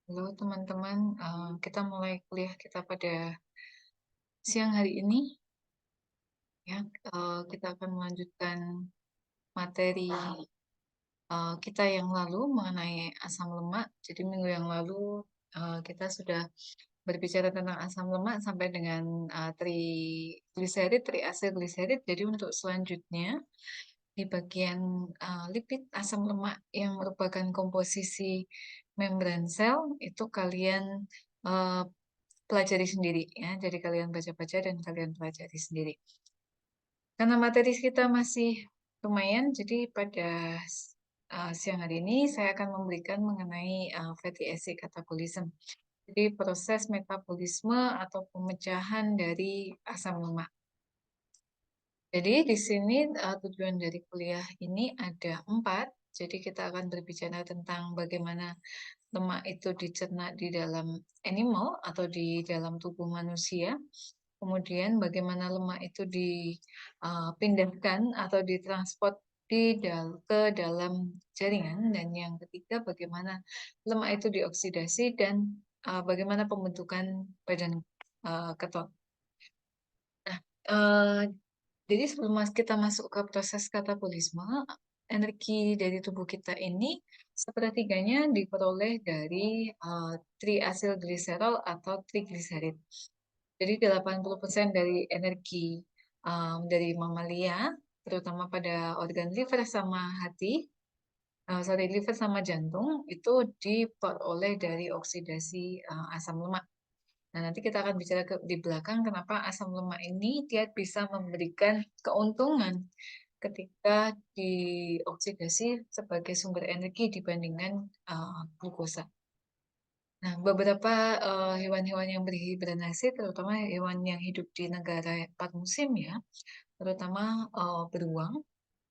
Halo teman-teman, kita mulai kuliah kita pada siang hari ini ya. Kita akan melanjutkan materi kita yang lalu mengenai asam lemak. Jadi minggu yang lalu kita sudah berbicara tentang asam lemak sampai dengan trigliserid, triacilgliserid. Jadi untuk selanjutnya di bagian lipid asam lemak yang merupakan komposisi membran sel itu kalian eh, pelajari sendiri ya. Jadi kalian baca-baca dan kalian pelajari sendiri. Karena materi kita masih lumayan, jadi pada siang hari ini saya akan memberikan mengenai fatty acid catabolism. Jadi proses metabolisme atau pemecahan dari asam lemak. Jadi di sini tujuan dari kuliah ini ada 4. Jadi kita akan berbicara tentang bagaimana lemak itu dicerna di dalam animal atau di dalam tubuh manusia. Kemudian bagaimana lemak itu dipindahkan atau ditransport ke dalam jaringan. Dan yang ketiga bagaimana lemak itu dioksidasi dan bagaimana pembentukan badan keton. Nah, eh, jadi sebelum kita masuk ke proses katabolisme, energi dari tubuh kita ini sepertiganya diperoleh dari triacilgliserol atau trigliserid. Jadi 80% dari energi dari mamalia, terutama pada organ liver sama hati, liver sama jantung, itu diperoleh dari oksidasi asam lemak. Nah, nanti kita akan bicara di belakang kenapa asam lemak ini dia bisa memberikan keuntungan ketika dioksidasi sebagai sumber energi dibandingkan glukosa. Nah, beberapa hewan-hewan yang berhibernasi, terutama hewan yang hidup di negara 4 musim ya, terutama beruang,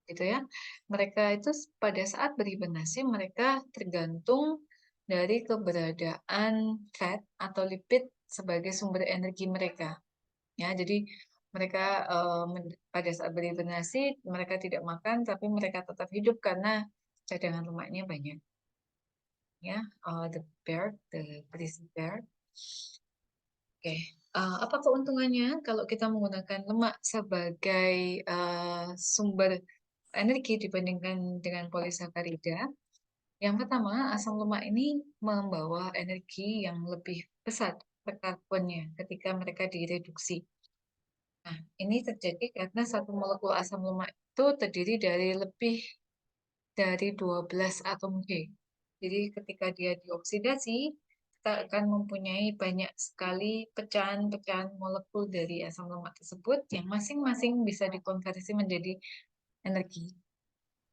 gitu ya. Mereka itu pada saat berhibernasi, mereka tergantung dari keberadaan fat atau lipid sebagai sumber energi mereka. Ya, jadi mereka pada saat berhibernasi, mereka tidak makan, tapi mereka tetap hidup karena cadangan lemaknya banyak. Ya, the grizzly bear. Oke, apa keuntungannya kalau kita menggunakan lemak sebagai sumber energi dibandingkan dengan polisakarida? Yang pertama, asam lemak ini membawa energi yang lebih besar per karbonnya ketika mereka direduksi. Nah, ini terjadi karena satu molekul asam lemak itu terdiri dari lebih dari 12 atom G. Jadi ketika dia dioksidasi, kita akan mempunyai banyak sekali pecahan-pecahan molekul dari asam lemak tersebut yang masing-masing bisa dikonversi menjadi energi.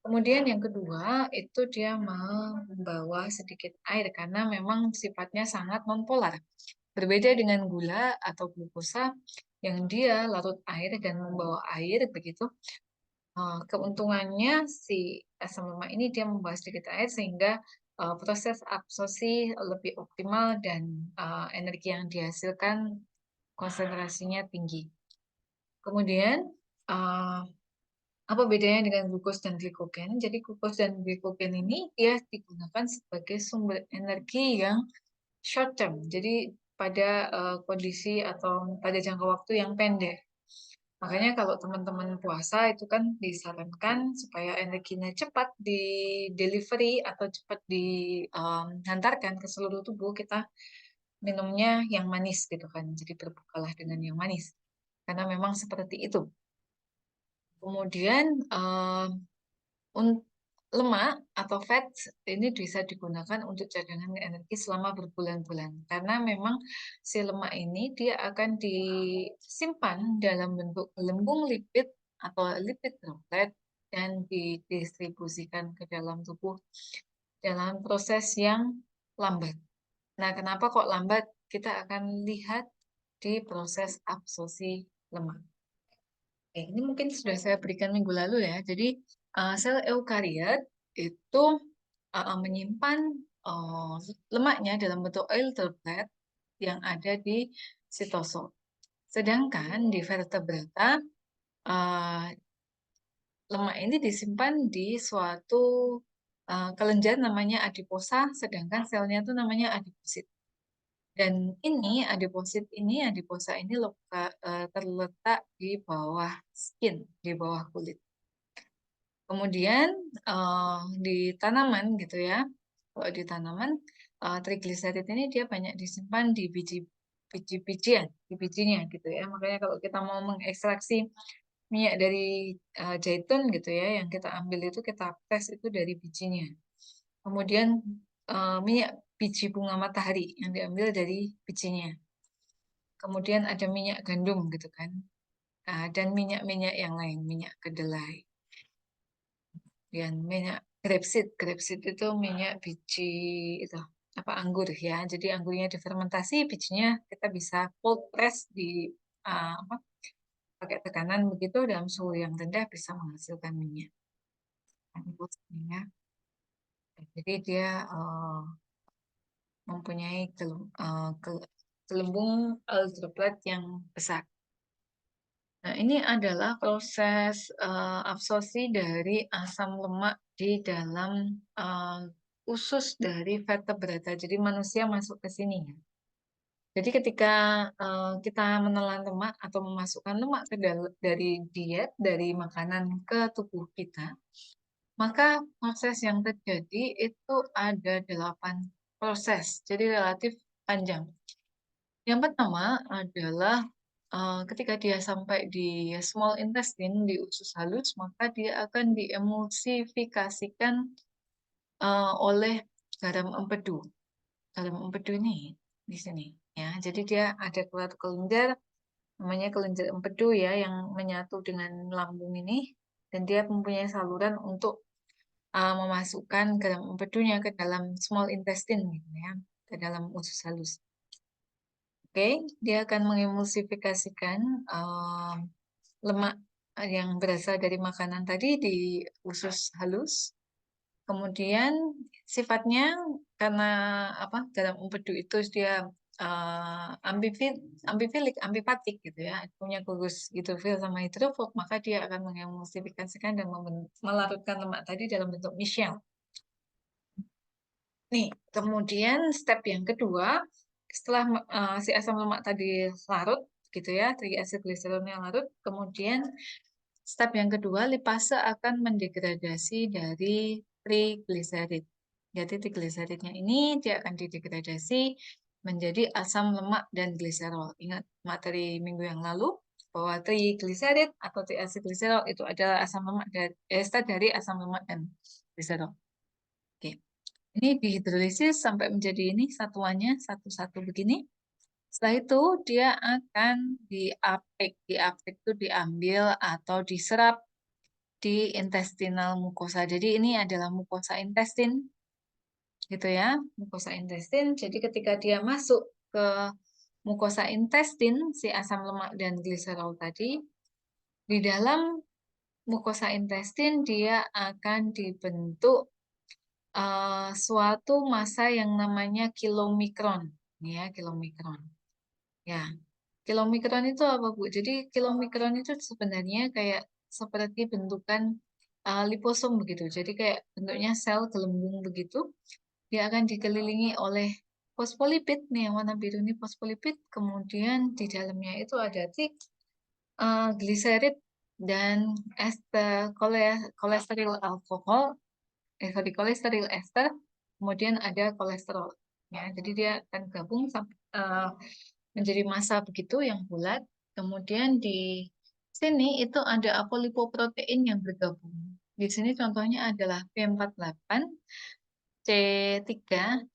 Kemudian yang kedua, itu dia membawa sedikit air karena memang sifatnya sangat nonpolar. Berbeda dengan gula atau glukosa yang dia larut air dan membawa air begitu. Keuntungannya si asam lemak ini dia membawa sedikit air sehingga proses absorpsi lebih optimal dan energi yang dihasilkan konsentrasinya tinggi. Kemudian uh, apa bedanya dengan glukos dan glikogen? Jadi glukos dan glikogen ini dia digunakan sebagai sumber energi yang short term. Jadi pada kondisi atau pada jangka waktu yang pendek. Makanya kalau teman-teman puasa itu kan disarankan supaya energinya cepat di delivery atau cepat dihantarkan ke seluruh tubuh, kita minumnya yang manis gitu kan. Jadi berbukalah dengan yang manis. Karena memang seperti itu. Kemudian lemak atau fat ini bisa digunakan untuk cadangan energi selama berbulan-bulan. Karena memang si lemak ini dia akan disimpan dalam bentuk gelembung lipid atau lipid droplet dan didistribusikan ke dalam tubuh dalam proses yang lambat. Nah, kenapa kok lambat? Kita akan lihat di proses absorpsi lemak. Ini mungkin sudah saya berikan minggu lalu ya. Jadi sel eukariot itu menyimpan uh, lemaknya dalam bentuk oil droplet yang ada di sitosol. Sedangkan di vertebrata uh, lemak ini disimpan di suatu kelenjar namanya adiposa, sedangkan selnya itu namanya adiposit. Dan ini adiposa ini terletak di bawah skin, di bawah kulit. Kemudian di tanaman gitu ya, kalau di tanaman trigliserid ini dia banyak disimpan di biji-bijian, di bijinya gitu ya. Makanya kalau kita mau mengekstraksi minyak dari zaitun gitu ya, yang kita ambil itu kita press itu dari bijinya. Kemudian minyak biji bunga matahari yang diambil dari bijinya. Kemudian ada minyak gandum gitu kan. Dan minyak-minyak yang lain, minyak kedelai. Dan minyak grapeseed itu minyak biji itu apa anggur ya. Jadi anggurnya difermentasi, bijinya kita bisa cold press di apa pakai tekanan begitu dalam suhu yang rendah bisa menghasilkan minyak. Ya. Jadi dia mempunyai gelembung ultraviolet yang besar. Nah, ini adalah proses absorpsi dari asam lemak di dalam usus dari vertebrata. Jadi manusia masuk ke sini ya. Jadi ketika kita menelan lemak atau memasukkan lemak dari diet, dari makanan ke tubuh kita, maka proses yang terjadi itu ada 8 proses. Jadi relatif panjang. Yang pertama adalah ketika dia sampai di small intestine, di usus halus, maka dia akan diemulsifikasikan oleh garam empedu. Garam empedu ini di sini, ya. Jadi dia ada suatu kelenjar, namanya kelenjar empedu ya, yang menyatu dengan lambung ini, dan dia mempunyai saluran untuk memasukkan garam empedunya ke dalam small intestine, gitu ya, ke dalam usus halus. Oke, dia akan mengemulsifikasikan lemak yang berasal dari makanan tadi di usus halus. Kemudian sifatnya karena apa garam empedu itu dia ambifilik, gitu ya, punya gugus hidrofil sama hidrofob, maka dia akan mengemulsifikasikan dan melarutkan lemak tadi dalam bentuk micellar. Nih, kemudian step yang kedua, setelah si asam lemak tadi larut, gitu ya, triacylglycerolnya larut, kemudian step yang kedua, lipase akan mendegradasi dari trigliserid. Jadi trigliseridnya ini dia akan didegradasi menjadi asam lemak dan gliserol. Ingat materi minggu yang lalu bahwa trigliserid atau triacylglycerol itu adalah asam lemak ester dari asam lemak dan gliserol. Oke. Ini dihidrolisis sampai menjadi ini satuannya satu-satu begini. Setelah itu dia akan diapik. Diapik itu diambil atau diserap di intestinal mucosa. Jadi ini adalah mucosa intestin, gitu ya, mucosa intestin. Jadi ketika dia masuk ke mucosa intestin, si asam lemak dan gliserol tadi, di dalam mucosa intestin dia akan dibentuk suatu massa yang namanya kilomikron, ya, kilomikron. Ya, kilomikron itu apa, Bu? Jadi kilomikron itu sebenarnya kayak seperti bentukan liposom begitu. Jadi kayak bentuknya sel gelembung begitu. Dia akan dikelilingi oleh fosfolipid nih, yang warna biru ini fosfolipid. Kemudian di dalamnya itu ada gliserid dan kolesterol alkohol, sorry, kolesterol ester. Kemudian ada kolesterol. Ya, jadi dia akan gabung sampai menjadi massa begitu yang bulat. Kemudian di sini itu ada apolipoprotein yang bergabung. Di sini contohnya adalah P48, C3,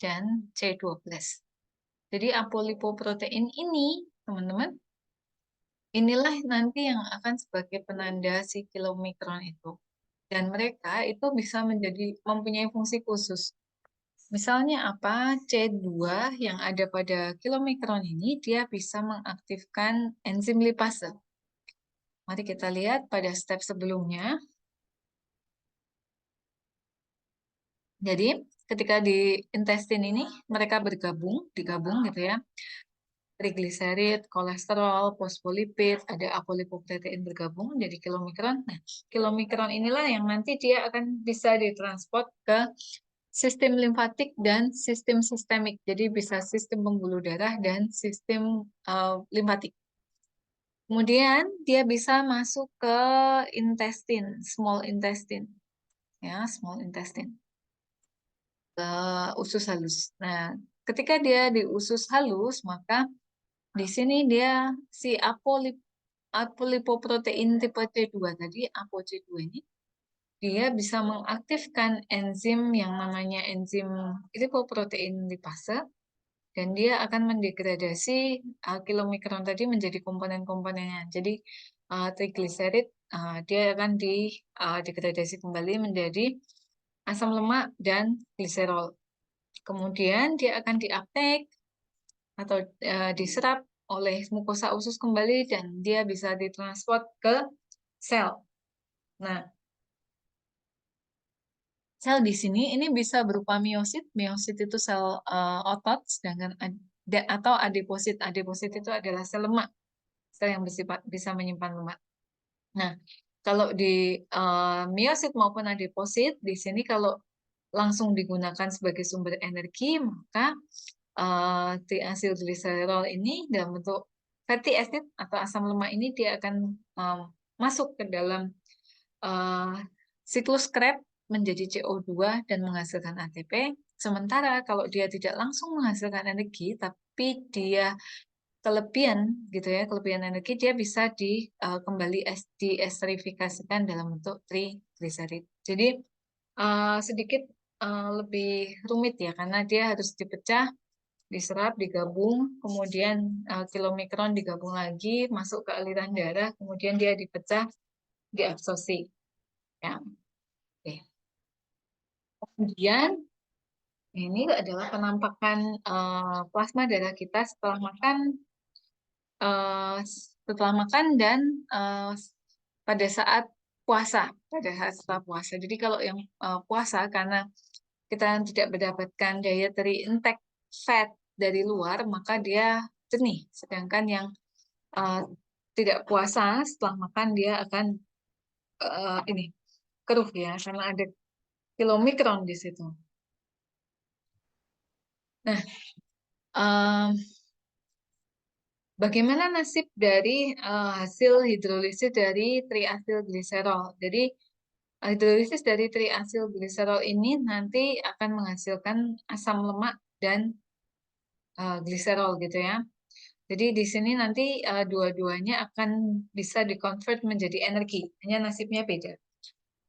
dan C12. Jadi apolipoprotein ini, teman-teman, inilah nanti yang akan sebagai penanda si kilomikron itu. Dan mereka itu bisa mempunyai fungsi khusus. Misalnya apa? C2 yang ada pada kilomikron ini, dia bisa mengaktifkan enzim lipase. Mari kita lihat pada step sebelumnya. Jadi, ketika di intestin ini, mereka digabung gitu ya. trigliserid, kolesterol, fosfolipid, ada apolipoprotein bergabung jadi kilomikron. Nah, kilomikron inilah yang nanti dia akan bisa ditransport ke sistem limfatik dan sistem sistemik. Jadi bisa sistem pembuluh darah dan sistem limfatik. Kemudian dia bisa masuk ke small intestine, ya, small intestine, ke usus halus. Nah, ketika dia di usus halus, maka di sini dia si apolipoprotein tipe C2 tadi, ApoC2 ini, dia bisa mengaktifkan enzim yang namanya enzim lipoprotein lipase, dan dia akan mendegradasi kilomikron tadi menjadi komponen-komponennya. Jadi trigliserid dia akan degradasi kembali menjadi asam lemak dan gliserol. Kemudian dia akan diaptek atau diserap oleh mukosa usus kembali dan dia bisa ditransport ke sel. Nah, sel di sini ini bisa berupa miosit. Miosit itu sel otot, sedangkan atau adiposit. Adiposit itu adalah sel lemak, sel yang bisa menyimpan lemak. Nah, kalau di miosit maupun adiposit, di sini kalau langsung digunakan sebagai sumber energi, maka triacylglycerol ini dalam bentuk fatty acid atau asam lemak ini dia akan masuk ke dalam siklus Krebs menjadi CO2 dan menghasilkan ATP. Sementara kalau dia tidak langsung menghasilkan energi, tapi dia kelebihan gitu ya, kelebihan energi, dia bisa kembali diesterifikasikan dalam bentuk trigliserid. Jadi sedikit lebih rumit ya, karena dia harus dipecah, diserap, digabung, kemudian kilomikron digabung lagi, masuk ke aliran darah, kemudian dia dipecah, diabsorpsi. Ya, oke. Kemudian ini adalah penampakan plasma darah kita setelah makan dan pada saat puasa, setelah puasa. Jadi kalau yang puasa karena kita tidak mendapatkan dietary intake fat dari luar, maka dia jernih. Sedangkan yang tidak puasa setelah makan dia akan ini keruh ya, karena ada kilomikron di situ. Nah, bagaimana nasib dari hasil hidrolisis dari triacylglycerol? Jadi hidrolisis dari triacylglycerol ini nanti akan menghasilkan asam lemak dan gliserol gitu ya. Jadi di sini nanti dua-duanya akan bisa dikonvert menjadi energi, hanya nasibnya beda.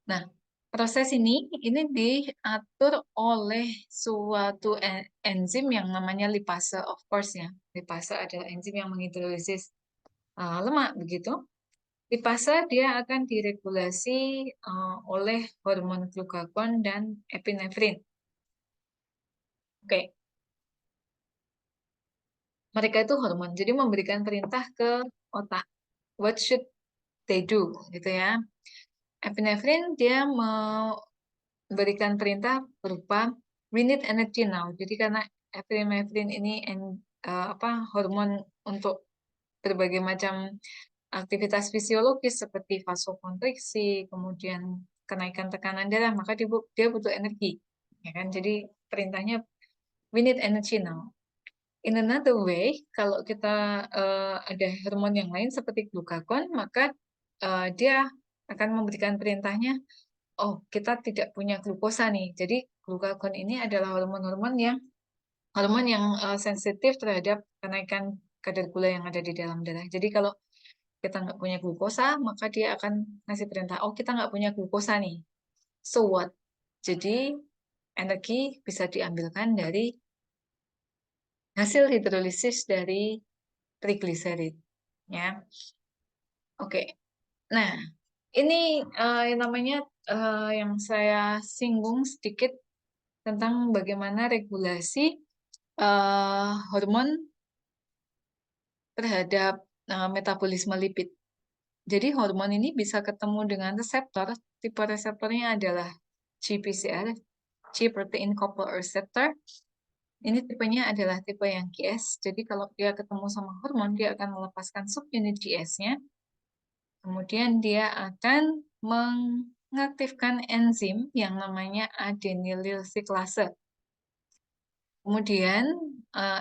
Nah, proses ini diatur oleh suatu enzim yang namanya lipase, of course ya. Lipase adalah enzim yang menghidrolisis lemak begitu. Lipase dia akan diregulasi oleh hormon glukagon dan epinefrin. Oke. Mereka itu hormon, jadi memberikan perintah ke otak. What should they do, gitu ya. Epinefrin dia memberikan perintah berupa we need energy now. Jadi karena epinefrin ini hormon untuk berbagai macam aktivitas fisiologis seperti vasokonstriksi, kemudian kenaikan tekanan darah, maka dia butuh energi, ya kan? Jadi perintahnya we need energy now. In another way, kalau kita ada hormon yang lain seperti glukagon, maka dia akan memberikan perintahnya, oh kita tidak punya glukosa nih. Jadi glukagon ini adalah hormon yang sensitif terhadap kenaikan kadar gula yang ada di dalam darah. Jadi kalau kita nggak punya glukosa, maka dia akan ngasih perintah, oh kita nggak punya glukosa nih. So what? Jadi energi bisa diambilkan dari hasil hidrolisis dari trigliserid, ya. Oke. Nah, ini yang namanya yang saya singgung sedikit tentang bagaimana regulasi hormon terhadap metabolisme lipid. Jadi hormon ini bisa ketemu dengan reseptor. Tipe reseptornya adalah GPCR, G protein coupled receptor. Ini tipenya adalah tipe yang GS. Jadi kalau dia ketemu sama hormon, dia akan melepaskan subunit GS-nya. Kemudian dia akan mengaktifkan enzim yang namanya adenylyl siklase. Kemudian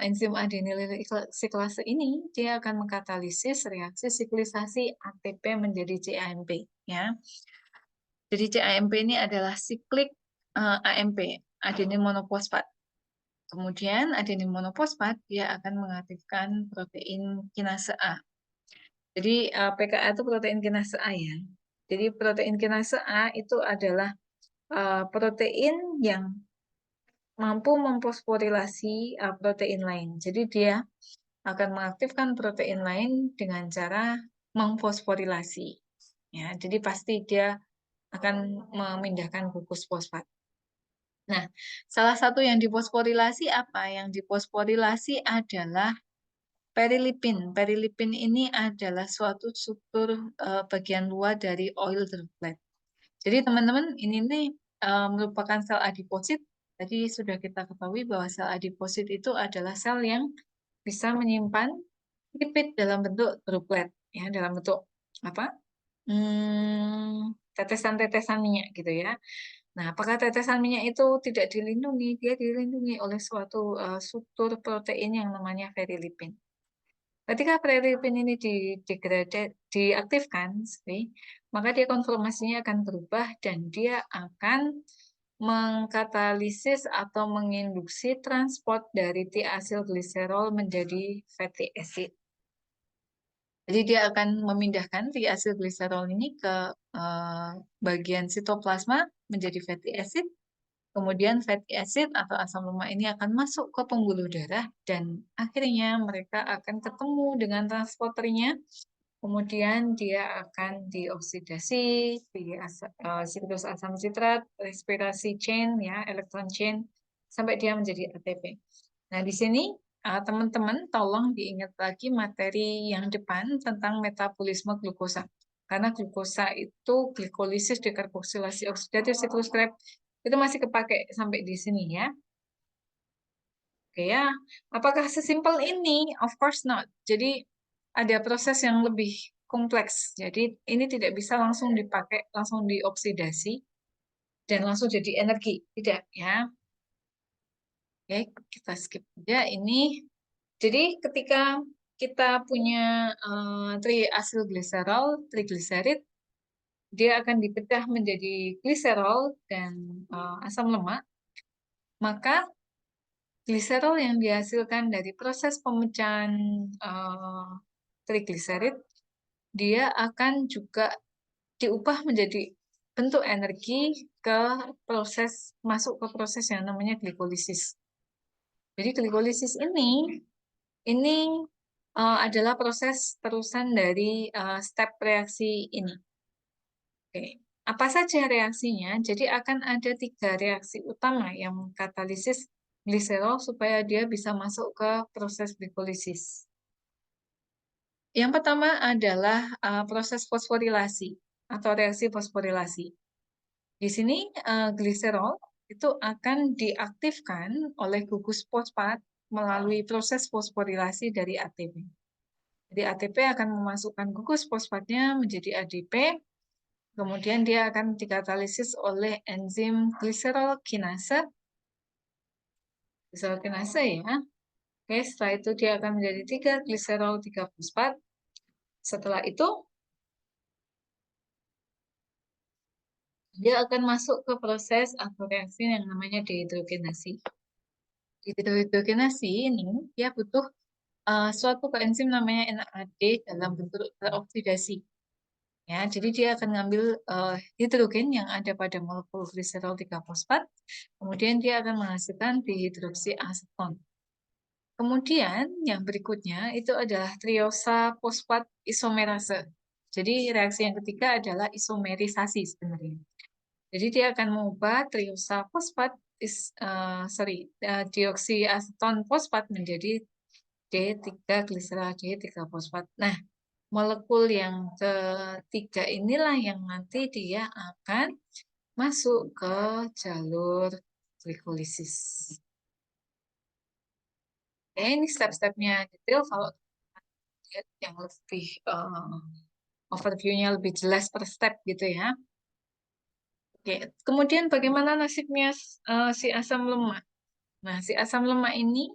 enzim adenylyl siklase ini dia akan mengkatalisis reaksi siklisasi ATP menjadi CAMP, ya. Jadi CAMP ini adalah siklik AMP, adenin monoposfat. Kemudian adenin monoposfat dia akan mengaktifkan protein kinase A. Jadi PKA itu protein kinase A, ya. Jadi protein kinase A itu adalah protein yang mampu memfosforilasi protein lain. Jadi dia akan mengaktifkan protein lain dengan cara memfosforilasi. Ya, jadi pasti dia akan memindahkan gugus fosfat. Nah, salah satu yang difosforilasi apa? Yang difosforilasi adalah perilipin. Perilipin ini adalah suatu struktur bagian luar dari oil droplet. Jadi teman-teman, ini nih merupakan sel adiposit. Tadi sudah kita ketahui bahwa sel adiposit itu adalah sel yang bisa menyimpan lipid dalam bentuk droplet, ya, dalam bentuk apa? Tetesan-tetesan minyak gitu, ya. Nah, apakah tetesan minyak itu tidak dilindungi? Dia dilindungi oleh suatu struktur protein yang namanya perilipin. Ketika perilipin ini diaktifkan, maka dia konformasinya akan berubah dan dia akan mengkatalisis atau menginduksi transport dari triacylglycerol menjadi fatty acid. Jadi dia akan memindahkan triacylglycerol ini ke bagian sitoplasma menjadi fatty acid. Kemudian fatty acid atau asam lemak ini akan masuk ke pembuluh darah dan akhirnya mereka akan ketemu dengan transporternya. Kemudian dia akan dioksidasi di siklus asam sitrat, respirasi chain, ya, elektron chain, sampai dia menjadi ATP. Nah, di sini teman-teman tolong diingat lagi materi yang depan tentang metabolisme glukosa. Karena glukosa itu glikolisis dekarboksilasi oksidatif siklus Krebs itu masih kepake sampai di sini, ya. Oke, ya. Apakah sesimpel ini? Of course not. Jadi ada proses yang lebih kompleks. Jadi ini tidak bisa langsung dipakai, langsung dioksidasi dan langsung jadi energi. Tidak, ya. Oke, kita skip aja ini. Jadi ketika kita punya triacylglycerol, trigliserid, dia akan dipecah menjadi gliserol dan asam lemak. Maka gliserol yang dihasilkan dari proses pemecahan trigliserid, dia akan juga diubah menjadi bentuk energi masuk ke proses yang namanya glikolisis. Jadi glikolisis ini adalah proses terusan dari step reaksi ini. Oke. Apa saja reaksinya? Jadi akan ada 3 reaksi utama yang mengkatalisis gliserol supaya dia bisa masuk ke proses glikolisis. Yang pertama adalah proses fosforilasi atau reaksi fosforilasi. Di sini gliserol itu akan diaktifkan oleh gugus fosfat melalui proses fosforilasi dari ATP. Jadi ATP akan memasukkan gugus fosfatnya menjadi ADP. Kemudian dia akan dikatalisis oleh enzim gliserol kinase. Gliserol kinase, ya. Oke, setelah itu dia akan menjadi 3 gliserol 3 fosfat. Setelah itu dia akan masuk ke proses atau reaksi yang namanya dehidrogenasi. Dehidrogenasi ini dia butuh suatu koenzim namanya NAD dalam bentuk teroksidasi. Ya, jadi dia akan ngambil hidrogen yang ada pada molekul gliserol 3 fosfat, kemudian dia akan menghasilkan dihidroksiaseton. Kemudian yang berikutnya itu adalah triosa fosfat isomerase. Jadi reaksi yang ketiga adalah isomerisasi sebenarnya. Jadi dia akan mengubah triosa fosfat dioksiaseton fosfat menjadi D3 gliserol D3 fosfat. Nah, molekul yang ketiga inilah yang nanti dia akan masuk ke jalur glikolisis. Oke, ini step-stepnya detail. Kalau lihat yang lebih overview-nya lebih jelas per step gitu ya. Oke, kemudian bagaimana nasibnya si asam lemak? Nah, si asam lemak ini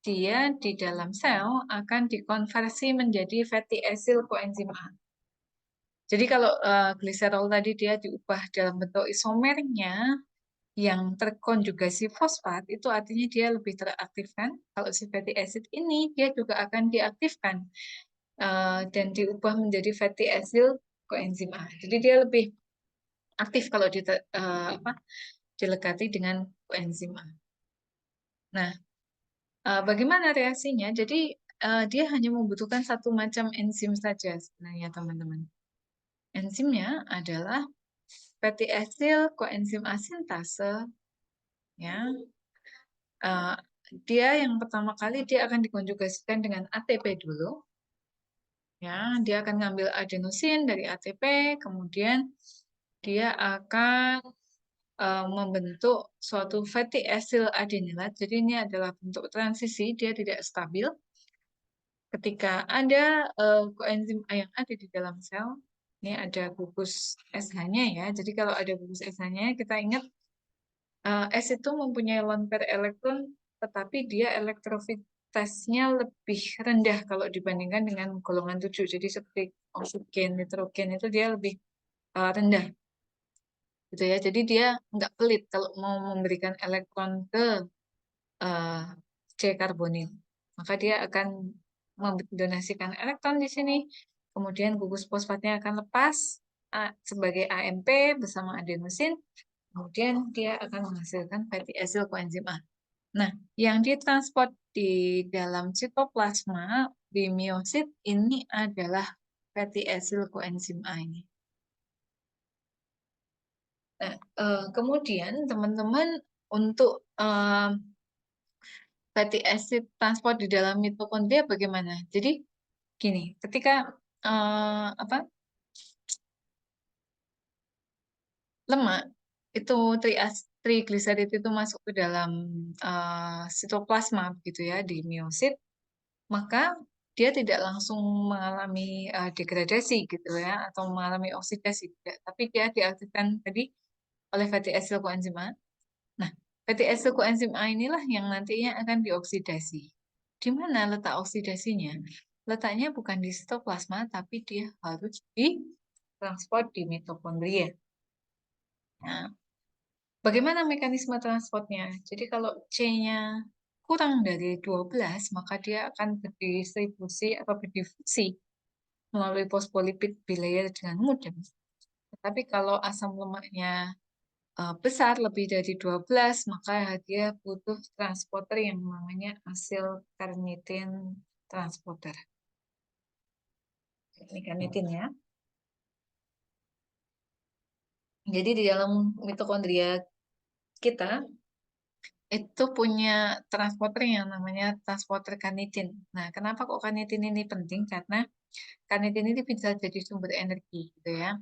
dia di dalam sel akan dikonversi menjadi fatty acyl koenzim A. Jadi kalau gliserol tadi dia diubah dalam bentuk isomernya yang terkonjugasi fosfat, itu artinya dia lebih teraktifkan. Kalau si fatty acid ini dia juga akan diaktifkan dan diubah menjadi fatty acyl koenzim A. Jadi dia lebih aktif kalau dilekati dengan koenzim A. Nah, bagaimana reaksinya? Jadi dia hanya membutuhkan satu macam enzim saja sebenarnya teman-teman. Enzimnya adalah fatty acyl koenzim A sintase, ya. Dia yang pertama kali dia akan dikonjugasikan dengan ATP dulu, ya. Dia akan ngambil adenosin dari ATP, kemudian dia akan membentuk suatu fatty acyl adenilat. Jadi ini adalah bentuk transisi, dia tidak stabil. Ketika ada koenzim A yang ada di dalam sel, ini ada gugus SH-nya ya. Jadi kalau ada gugus SH-nya, kita ingat S itu mempunyai lone pair elektron, tetapi dia elektrofitasnya lebih rendah kalau dibandingkan dengan golongan 7. Jadi seperti oksigen, nitrogen itu dia lebih rendah. Gitu ya. Jadi dia nggak pelit kalau mau memberikan elektron ke C karbonil. Maka dia akan mendonasikan elektron di sini. Kemudian gugus fosfatnya akan lepas sebagai AMP bersama adenosin. Kemudian dia akan menghasilkan fatty acyl koenzim A. Nah, yang ditransport di dalam sitoplasma di miosit ini adalah fatty acyl koenzim A ini. Nah, kemudian teman-teman untuk fatty acid transport di dalam mitokondria bagaimana? Jadi gini, ketika apa lemak itu trigliserid itu masuk ke dalam sitoplasma gitu ya di miosit, maka dia tidak langsung mengalami degradasi gitu ya atau mengalami oksidasi tidak, tapi dia diaktifkan tadi oleh fatty acyl koenzim A. Nah, fatty acyl koenzim A inilah yang nantinya akan dioksidasi. Di mana letak oksidasinya? Letaknya bukan di sitoplasma, tapi dia harus ditransport di mitokondria. Nah, bagaimana mekanisme transportnya? Jadi kalau C-nya kurang dari 12, maka dia akan berdistribusi atau berdifusi melalui fosfolipid bilayer dengan mudah. Tetapi kalau asam lemaknya besar lebih dari 12, maka dia butuh transporter yang namanya acyl carnitin transporter. Ini carnitin ya. Jadi di dalam mitokondria kita itu punya transporter yang namanya transporter carnitin. Nah, kenapa kok carnitin ini penting? Karena carnitin ini bisa jadi sumber energi gitu ya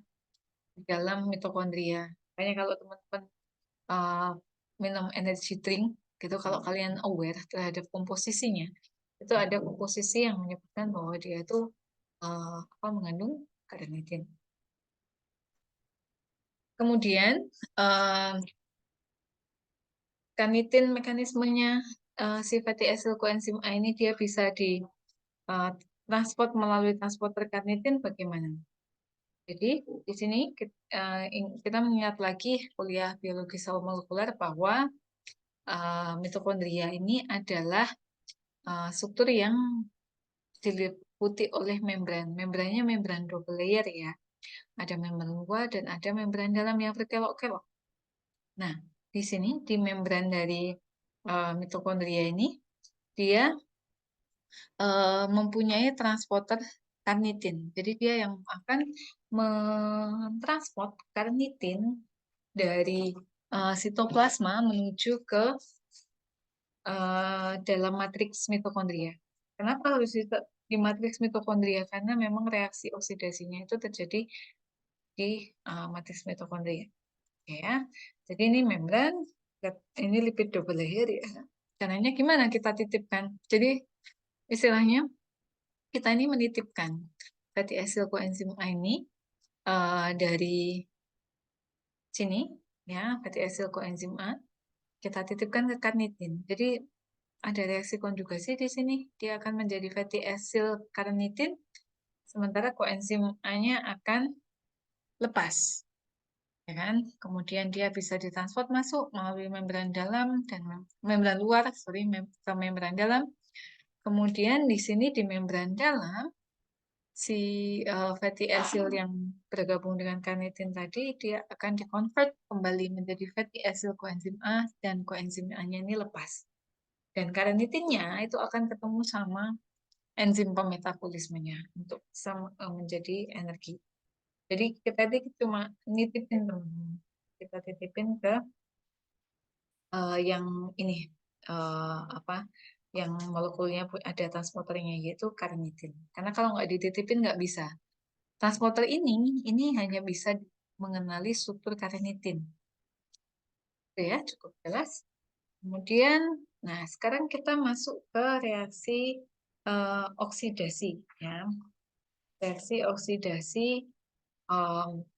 di dalam mitokondria. Makanya kalau teman-teman uh, minum energy drink gitu, kalau kalian aware terhadap komposisinya, itu ada komposisi yang menyebutkan bahwa dia itu mengandung carnitin. Kemudian carnitin mekanismenya si fatty acyl koenzim A ini dia bisa di transport melalui transporter carnitin bagaimana? Jadi di sini kita mengingat lagi kuliah biologi sel molekuler bahwa mitokondria ini adalah struktur yang diliputi oleh membran. Membrannya membran double layer ya. Ada membran luar dan ada membran dalam yang berkelok-kelok. Nah, di sini di membran dari mitokondria ini dia mempunyai transporter carnitin. Jadi dia yang akan mentransport carnitin dari sitoplasma menuju ke dalam matriks mitokondria. Kenapa harus di matriks mitokondria? Karena memang reaksi oksidasinya itu terjadi di matriks mitokondria. Ya, jadi ini membran, ini lipid double layer ya. Caranya gimana kita titipkan? Jadi istilahnya kita ini menitipkan fatty acyl coenzim A ini dari sini, ya, fatty acyl coenzim A, kita titipkan ke karnitin. Jadi ada reaksi konjugasi di sini, dia akan menjadi fatty acyl karnitin, sementara koenzim A-nya akan lepas, ya kan? Kemudian dia bisa ditransport masuk melalui membran dalam dan membran luar, ke membran dalam. Kemudian di sini di membran dalam si fatty acyl yang bergabung dengan karnitin tadi, dia akan dikonvert kembali menjadi fatty acyl coenzim A dan coenzim A-nya ini lepas. Dan karnitinnya itu akan ketemu sama enzim pemetabolismenya untuk bisa menjadi energi. Jadi kita tadi cuma nitipin teman-teman. Kita titipin ke yang ini apa? Yang molekulnya ada transporternya yaitu karnitin. Karena kalau nggak dititipin nggak bisa. Transporter ini hanya bisa mengenali struktur karnitin. Itu ya, cukup jelas. Kemudian, nah sekarang kita masuk ke reaksi oksidasi, ya. Reaksi oksidasi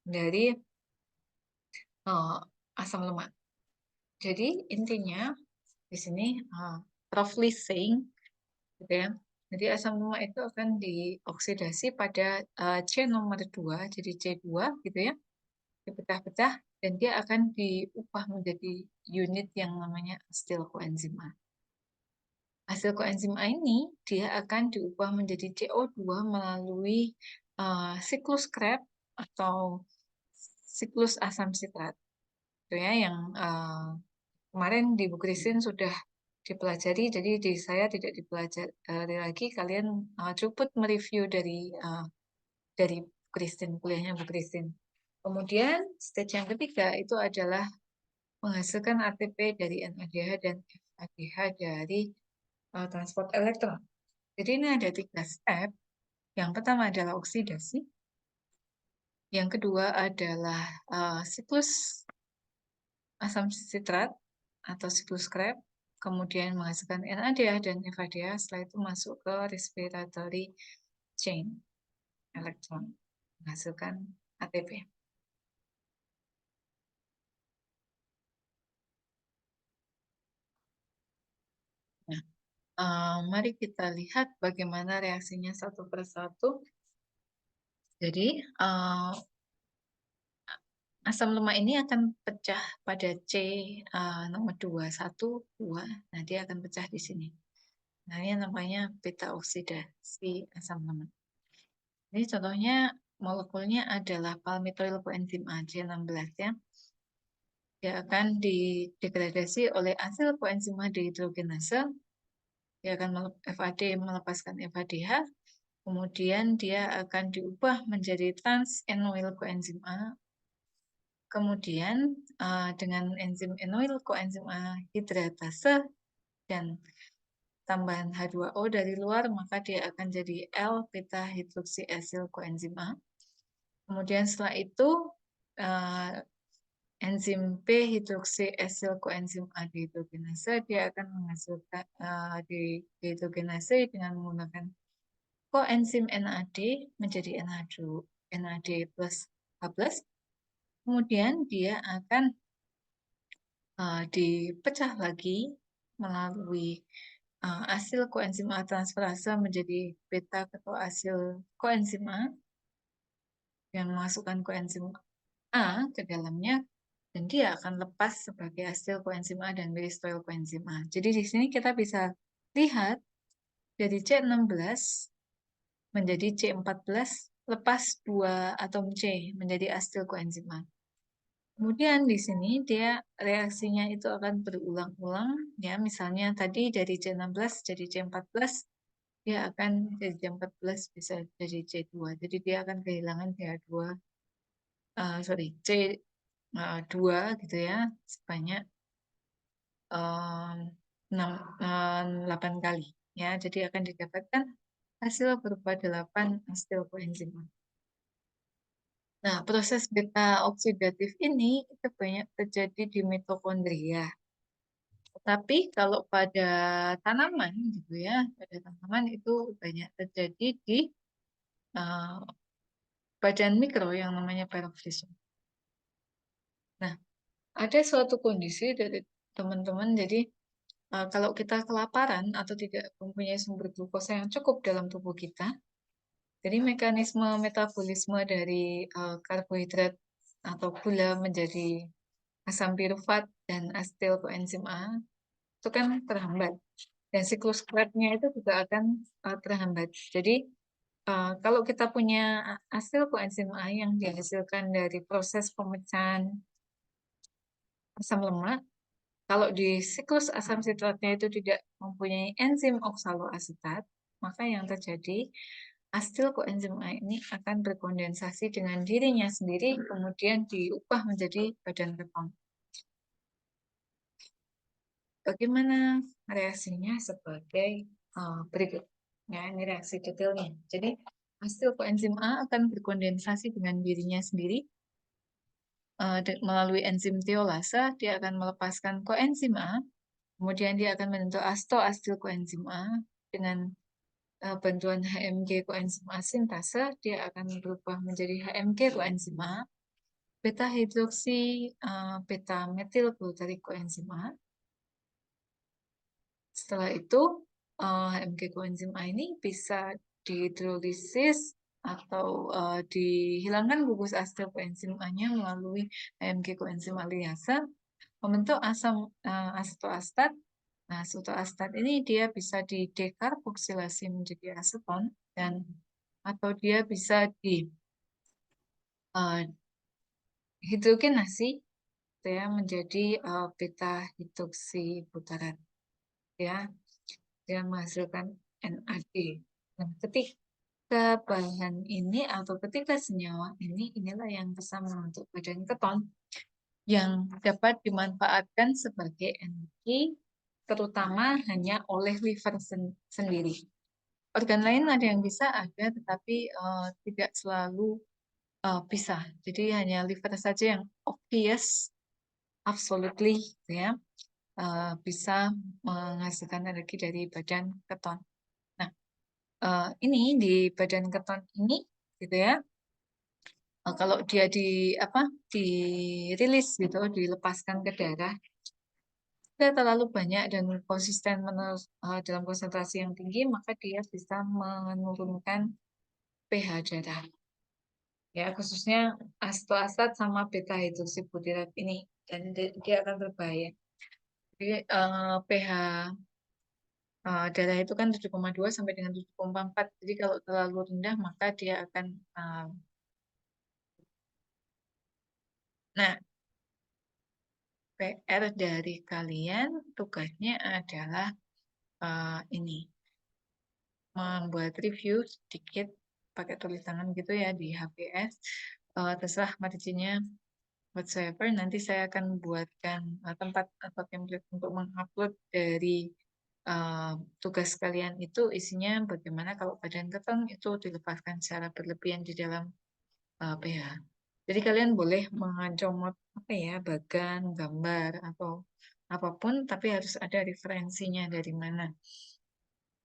dari asam lemak. Jadi intinya di sini roughly saying, gitu ya. Jadi asam lemak itu akan dioksidasi pada C nomor 2, jadi C2 gitu ya, dipecah-pecah dan dia akan diubah menjadi unit yang namanya asetil koenzim A. Hasil koenzim A ini dia akan diubah menjadi CO2 melalui siklus Krebs atau siklus asam sitrat. Itu ya yang kemarin di buku Kristin sudah dipelajari, jadi di saya tidak dipelajari lagi. Kalian cukup mereview dari Kristin, kuliahnya Bu Kristin. Kemudian stage yang ketiga itu adalah menghasilkan ATP dari NADH dan FADH dari transport elektron. Jadi ini ada 3 step. Yang pertama adalah oksidasi. Yang kedua adalah siklus asam sitrat atau siklus Krebs. Kemudian menghasilkan NADH dan FADH. Setelah itu masuk ke respiratory chain elektron. Menghasilkan ATP. Nah, mari kita lihat bagaimana reaksinya satu persatu. Jadi, asam lemak ini akan pecah pada C nomor 2, 1, 2. Nah, dia akan pecah di sini. Nah, ini namanya beta oksidasi asam lemak. Ini contohnya molekulnya adalah palmitoyl coenzim A, C16 ya. Dia akan didegradasi oleh asil coenzim A dehidrogenase. Dia akan FAD melepaskan FADH. Kemudian dia akan diubah menjadi trans-enoyl coenzim A. Kemudian dengan enzim enoyl coenzim A hidratase dan tambahan H2O dari luar, maka dia akan jadi L-beta hidroksiasil coenzim A. Kemudian setelah itu enzim P hidroksiasil coenzim A dehidrogenase, dia akan menghasilkan dehidrogenase dengan menggunakan koenzim NAD menjadi NAD plus H+. Kemudian dia akan dipecah lagi melalui asil koenzim A transferase menjadi beta ketoasil koenzim A yang memasukkan koenzim A ke dalamnya dan dia akan lepas sebagai asil koenzim A dan myristoyl koenzim A. Jadi di sini kita bisa lihat dari C16 menjadi C14 lepas 2 atom C menjadi asil koenzim A. Kemudian di sini dia reaksinya itu akan berulang-ulang, ya misalnya tadi dari C16 jadi C14, dia akan dari C14 bisa jadi C2. Jadi dia akan kehilangan CH2, C2 gitu ya, sebanyak 8 kali. Ya, jadi akan didapatkan hasil berupa 8 asetil koenzim. Nah, proses beta oksidatif ini itu banyak terjadi di mitokondria. Tapi kalau pada tanaman gitu ya, pada tanaman itu banyak terjadi di uh, badan mikro yang namanya peroxisome. Nah, ada suatu kondisi dari teman-teman, jadi kalau kita kelaparan atau tidak mempunyai sumber glukosa yang cukup dalam tubuh kita, jadi mekanisme metabolisme dari karbohidrat atau gula menjadi asam pirufat dan asetil koenzim A itu kan terhambat. Dan siklus Krebsnya itu juga akan terhambat. Jadi kalau kita punya asetil koenzim A yang dihasilkan dari proses pemecahan asam lemak, kalau di siklus asam sitratnya itu tidak mempunyai enzim oksaloasetat, maka yang terjadi asetil koenzim A ini akan berkondensasi dengan dirinya sendiri, kemudian diubah menjadi badan keton. Bagaimana reaksinya sebagai berikut. Ya, ini reaksi detailnya. Jadi, asetil koenzim A akan berkondensasi dengan dirinya sendiri melalui enzim tiolase. Dia akan melepaskan koenzim A, kemudian dia akan membentuk asetil koenzim A dengan bantuan HMG koenzim A sintase. Dia akan berubah menjadi HMG koenzim A, beta hidroksi beta metil glutarik koenzim A. Setelah itu, HMG koenzim A ini bisa dihidrolisis atau dihilangkan gugus asetil koenzim A-nya melalui HMG koenzim aliasa, membentuk asam asetoasetat. Nah, asetoasetat ini dia bisa didekarboksilasi menjadi aseton dan atau dia bisa dihidrogenasi ya menjadi beta hidroksibutarat ya. Dia menghasilkan NAD. Nah, ketika bahan ini atau ketika senyawa ini, inilah yang bisa membentuk badan keton yang dapat dimanfaatkan sebagai energi, terutama hanya oleh liver sendiri. Organ lain ada yang bisa, ada, tetapi tidak selalu bisa. Jadi hanya liver saja yang obvious, absolutely, ya, bisa menghasilkan energi dari badan keton. Nah, ini di badan keton ini, gitu ya. Kalau dia dirilis gitu, dilepaskan ke darah, tidak terlalu banyak dan konsisten dalam konsentrasi yang tinggi, maka dia bisa menurunkan pH darah. Ya, khususnya asetoastat sama beta hidroksibutirat ini, dan dia akan berbahaya. Jadi pH darah itu kan 7,2 sampai dengan 7,4. Jadi kalau terlalu rendah maka dia akan nah, PR dari kalian tugasnya adalah ini membuat review sedikit pakai tulis tangan gitu ya di HPS. Terserah marginnya whatsoever. Nanti saya akan buatkan tempat atau template untuk mengupload dari tugas kalian itu isinya bagaimana kalau badan keton itu dilepaskan secara berlebihan di dalam pH. Jadi kalian boleh mengacomot apa ya, bagan, gambar atau apapun, tapi harus ada referensinya dari mana.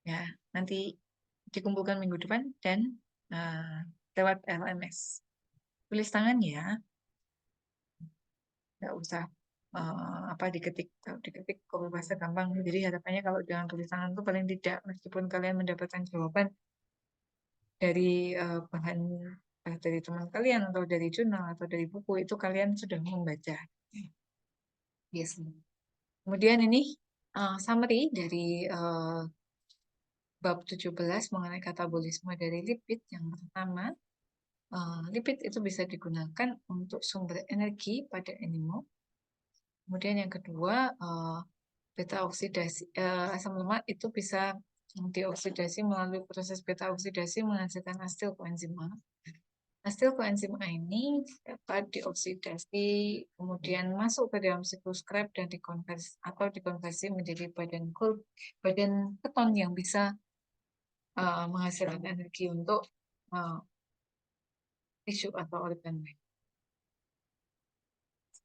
Ya, nanti dikumpulkan minggu depan dan lewat LMS. Tulis tangan ya, nggak usah apa diketik. Kalau diketik kalau bahasa gampang. Jadi harapannya kalau dengan tulis tangan itu paling tidak, meskipun kalian mendapatkan jawaban dari bahan dari teman kalian atau dari jurnal atau dari buku itu kalian sudah membaca. Yes. Kemudian ini summary dari bab 17 mengenai katabolisme dari lipid. Yang pertama, lipid itu bisa digunakan untuk sumber energi pada animal. Kemudian yang kedua, beta oksidasi asam lemak itu bisa dioksidasi melalui proses beta oksidasi menghasilkan asetil koenzim A. Asetil koenzim A ini dapat dioksidasi kemudian masuk ke dalam siklus Krebs dan dikonversi menjadi badan keton yang bisa menghasilkan energi untuk tisu atau organ lain.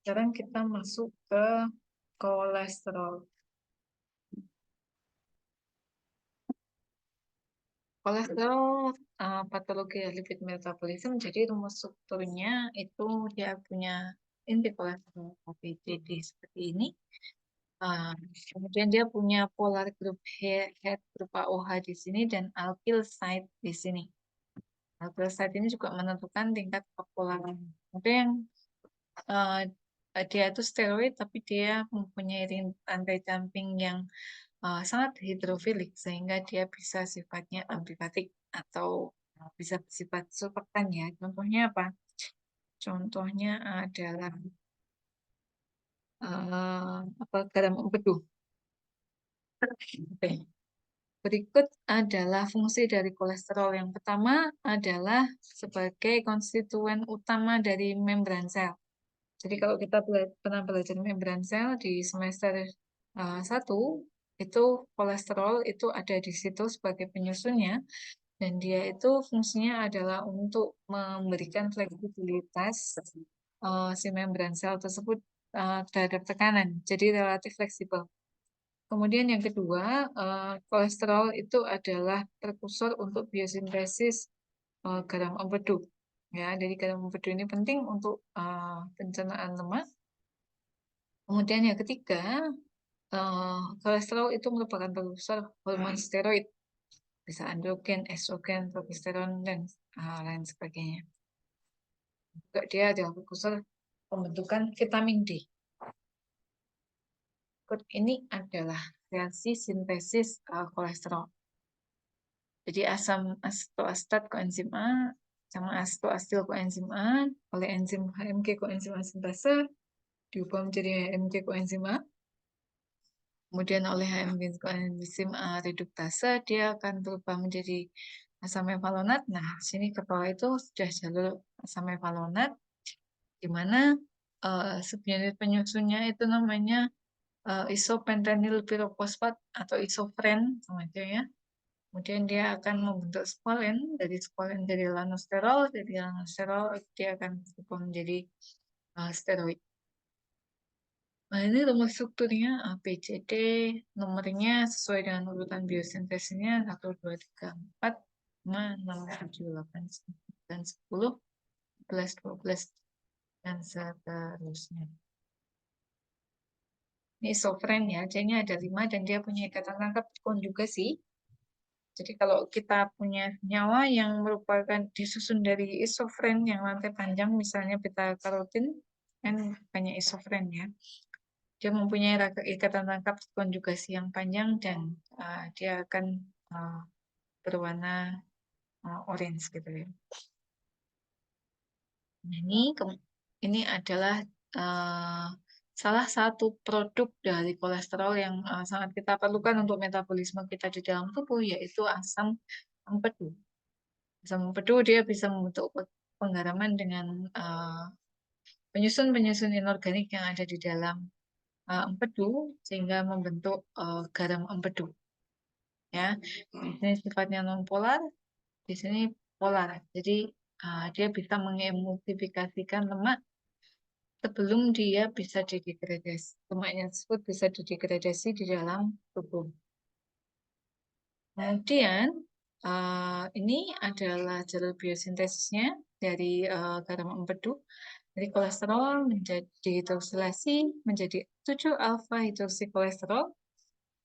Sekarang kita masuk ke kolesterol. Kolesterol, patologi lipid metabolism, jadi rumus strukturnya itu dia punya inti kolesterol ABCD seperti ini. Kemudian dia punya polar group head berupa OH di sini dan alkyl side di sini. Alkyl side ini juga menentukan tingkat kepolaran. Ada yang dia itu steroid tapi dia mempunyai rantai jumping yang sangat hidrofilik sehingga dia bisa sifatnya amfifatik atau bisa bersifat surfaktan ya. Contohnya apa? Contohnya adalah garam empedu. Oke. Berikut adalah fungsi dari kolesterol. Yang pertama adalah sebagai konstituen utama dari membran sel. Jadi kalau kita pernah belajar membran sel di semester 1, itu kolesterol itu ada di situ sebagai penyusunnya, dan dia itu fungsinya adalah untuk memberikan fleksibilitas si membran sel tersebut terhadap tekanan, jadi relatif fleksibel. Kemudian yang kedua, kolesterol itu adalah prekursor untuk biosintesis garam empedu. Ya, jadi garam empedu ini penting untuk pencernaan lemak. Kemudian yang ketiga, kolesterol itu merupakan prekursor hormon steroid, bisa androgen, estrogen, progesteron, dan lain sebagainya. Juga dia adalah prekursor pembentukan vitamin D. Ini adalah reaksi sintesis kolesterol. Jadi asam asetoastat koenzim A sama asetoastil koenzim A oleh enzim HMG koenzim A sintase diubah menjadi HMG koenzim A. Kemudian oleh HMG koenzim A reduktase dia akan berubah menjadi asam mevalonat. Nah, sini ke bawah itu sudah jalur asam mevalonat di mana subunit penyusunnya itu namanya isopentenyl pirofosfat atau isofren sama aja ya. Kemudian dia akan membentuk spolen, dari spolen jadi lanosterol, dari lanosterol dia akan berubah menjadi steroid. Nah, ini rumus strukturnya ABCD, nomornya sesuai dengan urutan biosintesisnya 1, 2, 3, 4, 5, 6, 7, 8, 9, 10, 11, 12, dan seterusnya. Ini isofren ya, C-nya ada 5 dan dia punya ikatan tangkap konjugasi. Jadi kalau kita punya senyawa yang merupakan disusun dari isofren yang lantai panjang, misalnya beta karotin, kan banyak isofren ya. Dia mempunyai ikatan tangkap konjugasi yang panjang dan dia akan berwarna orange gitu ya. Nah, ini adalah salah satu produk dari kolesterol yang sangat kita perlukan untuk metabolisme kita di dalam tubuh, yaitu asam empedu. Asam empedu dia bisa membentuk penggaraman dengan penyusun-penyusun inorganik yang ada di dalam empedu sehingga membentuk garam empedu. Ya, di sini sifatnya non polar, di sini polar. Jadi dia bisa mengemulsifikasikan lemak sebelum dia bisa didegradasi. Lemaknya tersebut bisa didegradasi di dalam tubuh. Kemudian ini adalah jalur biosintesisnya dari garam empedu. Dari kolesterol menjadi hidroksilasi menjadi 7 alfa hidroksikolesterol.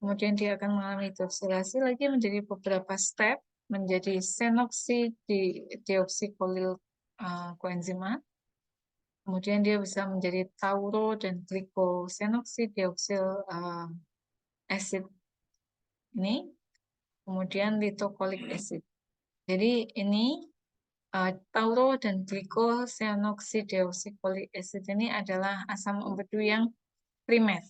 Kemudian dia akan mengalami hidroksilasi lagi menjadi beberapa step menjadi senoksideoksikolil koenzim A. Kemudian dia bisa menjadi tauro dan glikosenoksideoksil acid ini. Kemudian litokolik acid. Jadi ini tauro dan glikosenoksideoksikolik acid ini adalah asam empedu yang primer.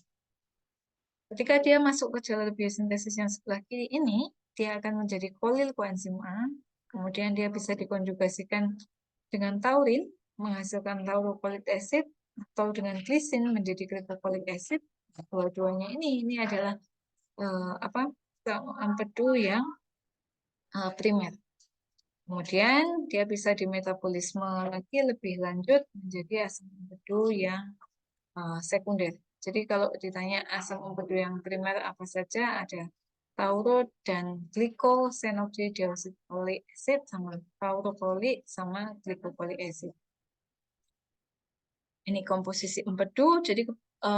Ketika dia masuk ke jalur biosintesis yang sebelah kiri ini, dia akan menjadi kolil koenzim A, kemudian dia bisa dikonjugasikan dengan taurin, menghasilkan taurokolik acid, atau dengan glisin menjadi glycolic acid. Dua-duanya ini adalah empedu yang primer. Kemudian dia bisa dimetabolisme lagi lebih lanjut menjadi asam empedu yang sekunder. Jadi kalau ditanya asam empedu yang primer apa saja, ada tauro dan glycosenoxidioxycholic acid sama taurocoli sama glycocolic acid. Ini komposisi empedu, jadi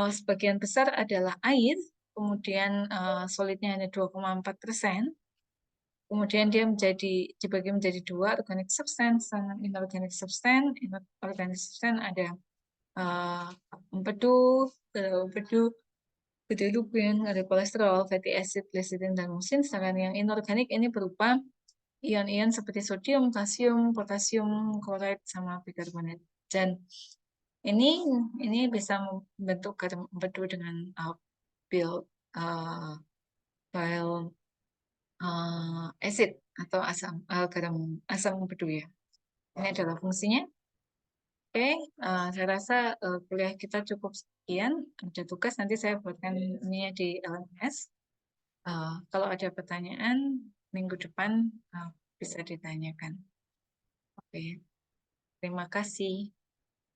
sebagian besar adalah air, kemudian solidnya hanya 2,4%. Kemudian dia dibagi menjadi dua, organic substance dan inorganic substance. Inorganic substance ada empedu, bilirubin, ada kolesterol, fatty acid, lecithin, dan musin. Sedangkan yang inorganik ini berupa ion-ion seperti sodium, kalsium, potasium, klorid, sama bikarbonat. Dan ini bisa membentuk garam empedu dengan bile acid atau garam asam empedu ya. Ini adalah fungsinya. Oke, saya rasa kuliah kita cukup sekian. Ada tugas nanti saya buatkan ini di LMS. Kalau ada pertanyaan minggu depan bisa ditanyakan. Oke, terima kasih.